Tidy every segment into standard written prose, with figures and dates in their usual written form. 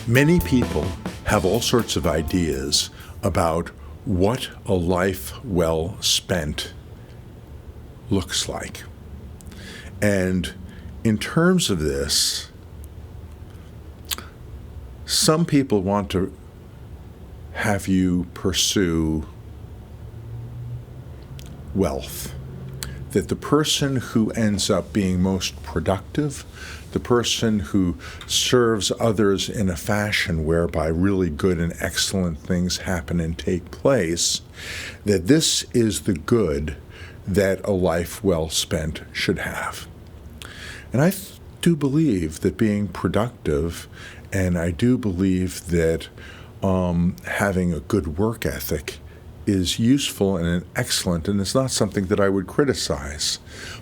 Many people have all sorts of ideas about what a life well spent looks like. And in terms of this, some people want to have you pursue wealth. That the person who ends up being most productive, the person who serves others in a fashion whereby really good and excellent things happen and take place, that this is the good that a life well spent should have. And I do believe that being productive, and I do believe that having a good work ethic is useful and excellent, and it's not something that I would criticize.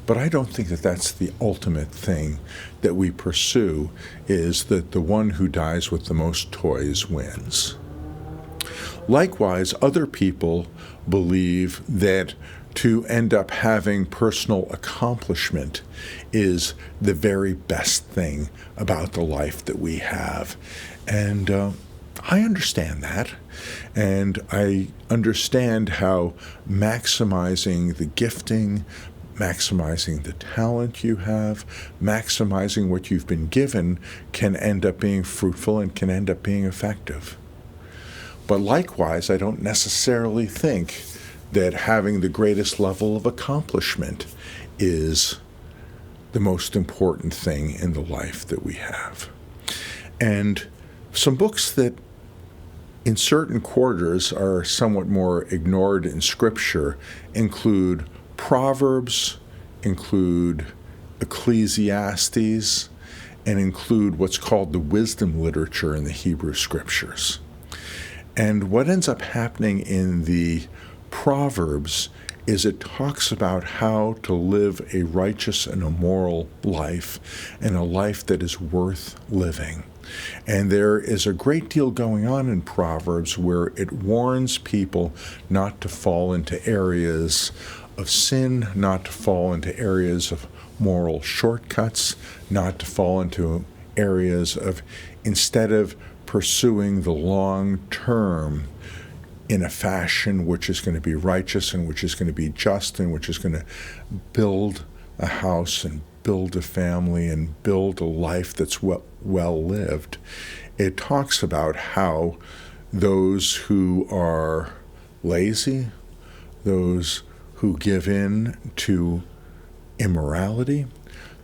But I don't think that that's the ultimate thing that we pursue, is that the one who dies with the most toys wins. Likewise, other people believe that to end up having personal accomplishment is the very best thing about the life that we have. And I understand that, and I understand how maximizing the gifting, maximizing the talent you have, maximizing what you've been given can end up being fruitful and can end up being effective. But likewise, I don't necessarily think that having the greatest level of accomplishment is the most important thing in the life that we have. And some books that in certain quarters are somewhat more ignored in Scripture include Proverbs, include Ecclesiastes, and include what's called the wisdom literature in the Hebrew Scriptures. And what ends up happening in the Proverbs is it talks about how to live a righteous and a moral life, and a life that is worth living. And there is a great deal going on in Proverbs where it warns people not to fall into areas of sin, not to fall into areas of moral shortcuts, not to fall into areas of, instead of pursuing the long term in a fashion which is going to be righteous and which is going to be just and which is going to build a house and build a family and build a life that's well lived. It talks about how those who are lazy, those who give in to immorality,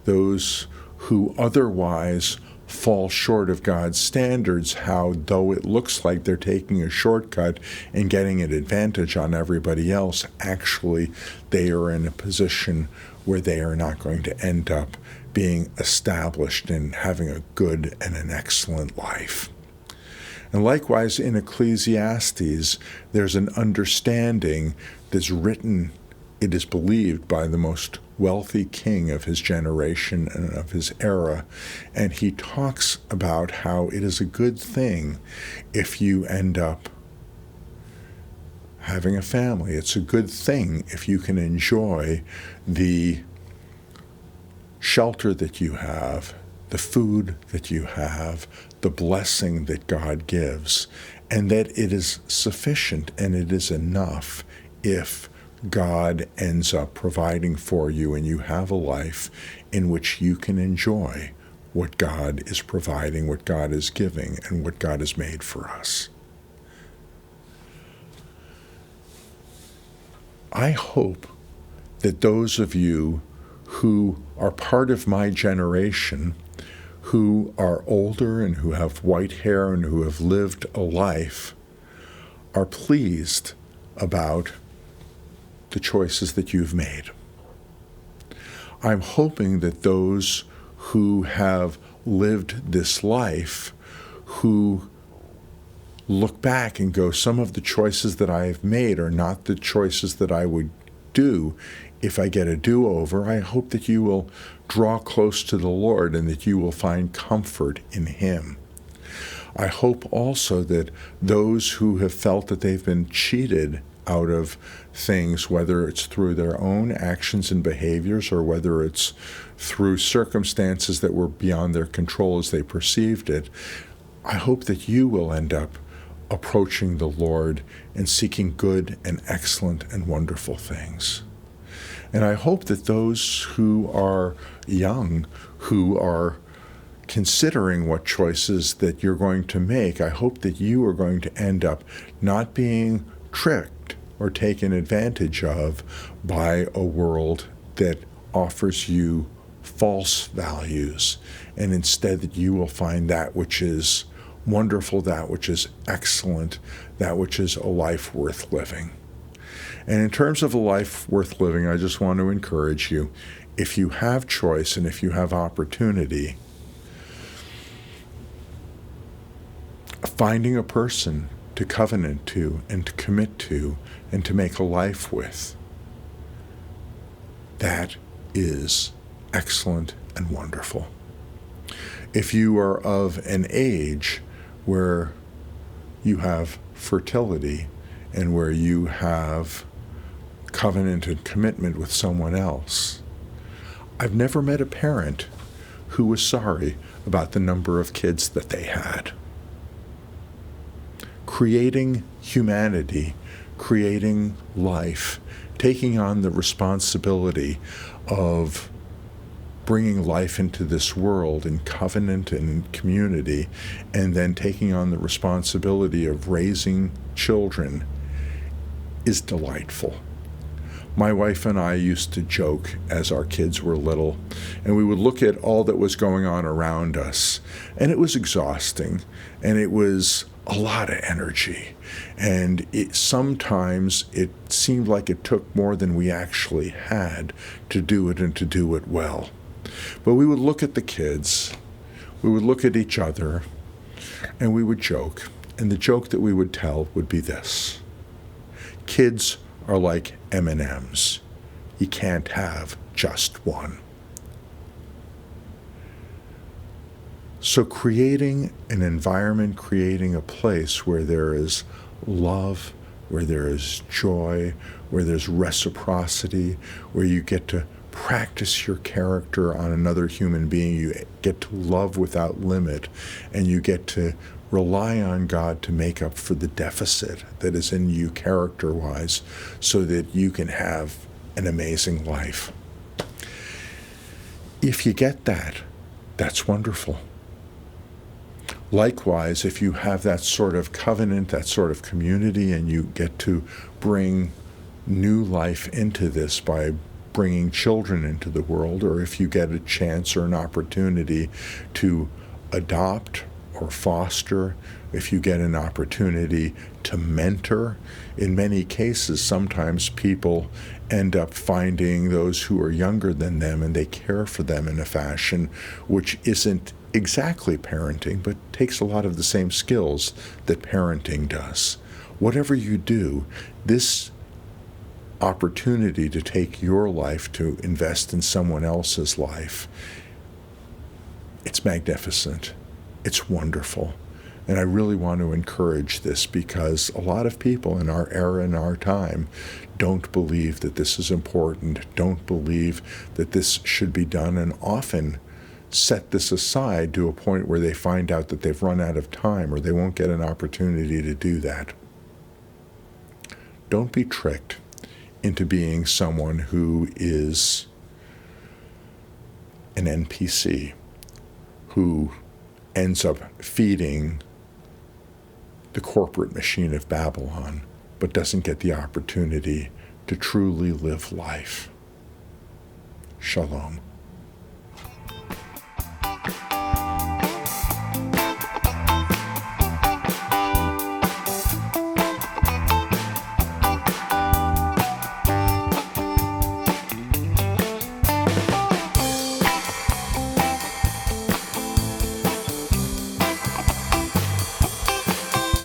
those who otherwise fall short of God's standards, how though it looks like they're taking a shortcut and getting an advantage on everybody else, actually they are in a position where they are not going to end up being established in having a good and an excellent life. And likewise in Ecclesiastes, there's an understanding that's written, it is believed, by the most wealthy king of his generation and of his era. And he talks about how it is a good thing if you end up having a family. It's a good thing if you can enjoy the shelter that you have, the food that you have, the blessing that God gives, and that it is sufficient and it is enough if God ends up providing for you and you have a life in which you can enjoy what God is providing, what God is giving, and what God has made for us. I hope that those of you who are part of my generation, who are older and who have white hair and who have lived a life, are pleased about the choices that you've made. I'm hoping that those who have lived this life, who look back and go, some of the choices that I have made are not the choices that I would do if I get a do-over. I hope that you will draw close to the Lord and that you will find comfort in Him. I hope also that those who have felt that they've been cheated out of things, whether it's through their own actions and behaviors or whether it's through circumstances that were beyond their control as they perceived it, I hope that you will end up approaching the Lord and seeking good and excellent and wonderful things. And I hope that those who are young, who are considering what choices that you're going to make, I hope that you are going to end up not being tricked or taken advantage of by a world that offers you false values, and instead that you will find that which is wonderful, that which is excellent, that which is a life worth living. And in terms of a life worth living, I just want to encourage you, if you have choice and if you have opportunity, finding a person to covenant to and to commit to and to make a life with, that is excellent and wonderful. If you are of an age where you have fertility and where you have covenant and commitment with someone else, I've never met a parent who was sorry about the number of kids that they had. Creating humanity, creating life, taking on the responsibility of bringing life into this world in covenant and community, and then taking on the responsibility of raising children is delightful. My wife and I used to joke as our kids were little, and we would look at all that was going on around us, and it was exhausting, and it was a lot of energy, and sometimes it seemed like it took more than we actually had to do it and to do it well. But we would look at the kids, we would look at each other, and we would joke. And the joke that we would tell would be this: kids are like M&Ms. You can't have just one. So creating an environment, creating a place where there is love, where there is joy, where there's reciprocity, where you get to practice your character on another human being, you get to love without limit, and you get to rely on God to make up for the deficit that is in you character-wise so that you can have an amazing life. If you get that, that's wonderful. Likewise, if you have that sort of covenant, that sort of community, and you get to bring new life into this by bringing children into the world, or if you get a chance or an opportunity to adopt or foster, if you get an opportunity to mentor. In many cases, sometimes people end up finding those who are younger than them and they care for them in a fashion which isn't exactly parenting, but takes a lot of the same skills that parenting does. Whatever you do, this opportunity to take your life to invest in someone else's life, it's magnificent. It's wonderful. And I really want to encourage this, because a lot of people in our era and our time don't believe that this is important, don't believe that this should be done, and often set this aside to a point where they find out that they've run out of time or they won't get an opportunity to do that. Don't be tricked into being someone who is an NPC, who ends up feeding the corporate machine of Babylon, but doesn't get the opportunity to truly live life. Shalom.